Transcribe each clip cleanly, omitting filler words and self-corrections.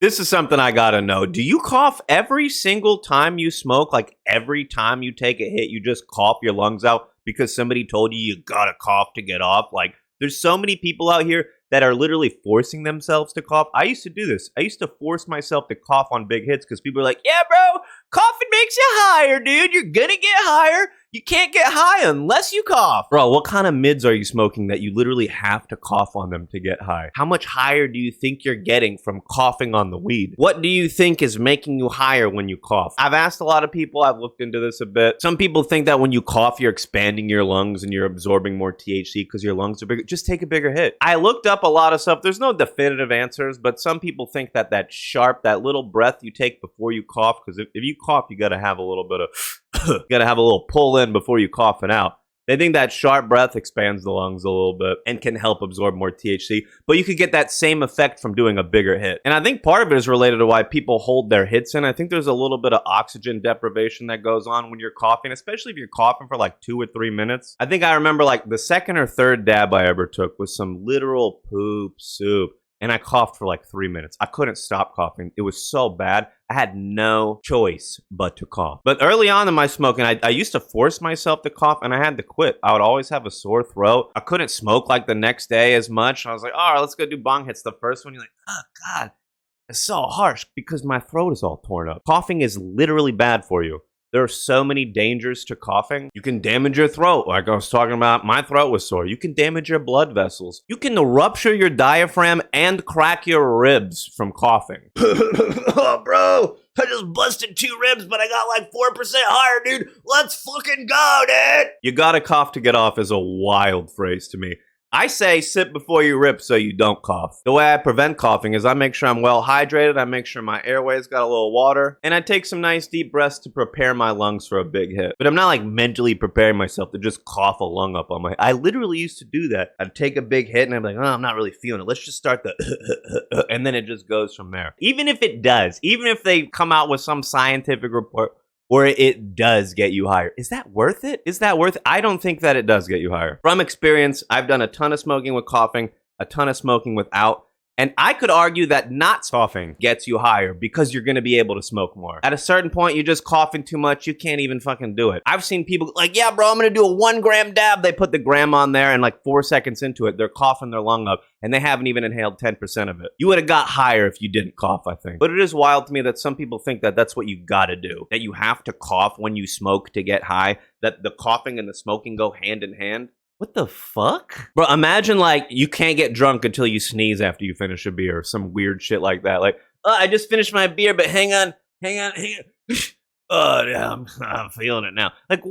This is something I gotta know. Do you cough every single time you smoke? Like every time you take a hit, you just cough your lungs out because somebody told you gotta cough to get off? Like, there's so many people out here that are literally forcing themselves to cough. I used to do this. I used to force myself to cough on big hits because people are like, yeah, bro, coughing makes you higher, dude. You're gonna get higher. You can't get high unless you cough. Bro, what kind of mids are you smoking that you literally have to cough on them to get high? How much higher do you think you're getting from coughing on the weed? What do you think is making you higher when you cough? I've asked a lot of people. I've looked into this a bit. Some people think that when you cough, you're expanding your lungs and you're absorbing more THC because your lungs are bigger. Just take a bigger hit. I looked up a lot of stuff. There's no definitive answers, but some people think that that sharp, that little breath you take before you cough, because if you cough, you got to have a little bit of you gotta have a little pull in before you cough it out. They think that sharp breath expands the lungs a little bit and can help absorb more THC, but you could get that same effect from doing a bigger hit. And I think part of it is related to why people hold their hits in. I think there's a little bit of oxygen deprivation that goes on when you're coughing, especially if you're coughing for like 2 or 3 minutes. I think I remember like the second or third dab I ever took was some literal poop soup. And I coughed for like 3 minutes. I couldn't stop coughing. It was so bad. I had no choice but to cough. But early on in my smoking, I used to force myself to cough, and I had to quit. I would always have a sore throat. I couldn't smoke like the next day as much. I was like, all right, let's go do bong hits. The first one, you're like, oh, God, it's so harsh because my throat is all torn up. Coughing is literally bad for you. There are so many dangers to coughing. You can damage your throat. Like I was talking about, my throat was sore. You can damage your blood vessels. You can rupture your diaphragm and crack your ribs from coughing. Oh, bro, I just busted 2 ribs, but I got like 4% higher, dude. Let's fucking go, dude. You gotta cough to get off is a wild phrase to me. I say sip before you rip so you don't cough. The way I prevent coughing is I make sure I'm well hydrated, I make sure my airway's got a little water, and I take some nice deep breaths to prepare my lungs for a big hit. But I'm not like mentally preparing myself to just cough a lung up on my... I literally used to do that. I'd take a big hit and I'd be like, oh, I'm not really feeling it. Let's just start the and then it just goes from there. Even if it does, even if they come out with some scientific report or it does get you higher. Is that worth it? Is that worth it? I don't think that it does get you higher. From experience, I've done a ton of smoking with coughing, a ton of smoking without, and I could argue that not coughing gets you higher because you're gonna be able to smoke more. At a certain point, you're just coughing too much, you can't even fucking do it. I've seen people like, yeah, bro, I'm gonna do a 1 gram dab. They put the gram on there and like 4 seconds into it, they're coughing their lung up and they haven't even inhaled 10% of it. You would have got higher if you didn't cough, I think. But it is wild to me that some people think that that's what you gotta do, that you have to cough when you smoke to get high, that the coughing and the smoking go hand in hand. What the fuck? Bro, imagine like you can't get drunk until you sneeze after you finish a beer or some weird shit like that. Like, oh, I just finished my beer, but hang on. Oh, yeah, I'm feeling it now. Like,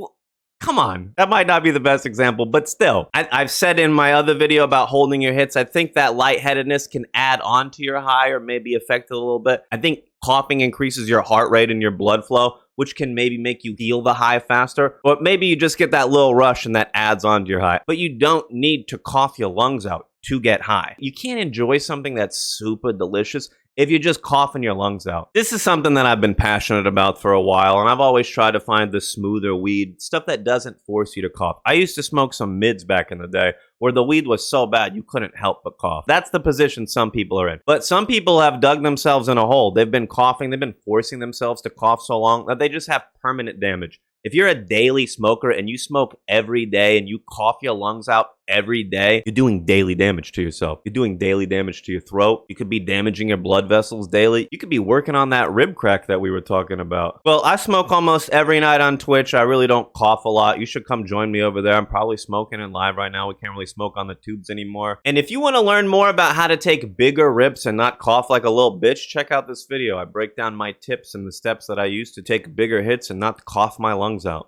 come on. That might not be the best example, but still. I've said in my other video about holding your hits, I think that lightheadedness can add on to your high or maybe affect it a little bit. I think coughing increases your heart rate and your blood flow, which can maybe make you feel the high faster. Or maybe you just get that little rush and that adds on to your high. But you don't need to cough your lungs out to get high. You can't enjoy something that's super delicious if you're just coughing your lungs out. This is something that I've been passionate about for a while, and I've always tried to find the smoother weed, stuff that doesn't force you to cough. I used to smoke some mids back in the day, where the weed was so bad you couldn't help but cough. That's the position some people are in. But some people have dug themselves in a hole. They've been coughing, they've been forcing themselves to cough so long that they just have permanent damage. If you're a daily smoker and you smoke every day and you cough your lungs out every day, you're doing daily damage to yourself. You're doing daily damage to your throat. You could be damaging your blood vessels daily. You could be working on that rib crack that we were talking about. Well, I smoke almost every night on Twitch. I really don't cough a lot. You should come join me over there. I'm probably smoking in live right now. We can't really smoke on the tubes anymore. And if you want to learn more about how to take bigger rips and not cough like a little bitch, check out this video. I break down my tips and the steps that I use to take bigger hits and not cough my lungs out.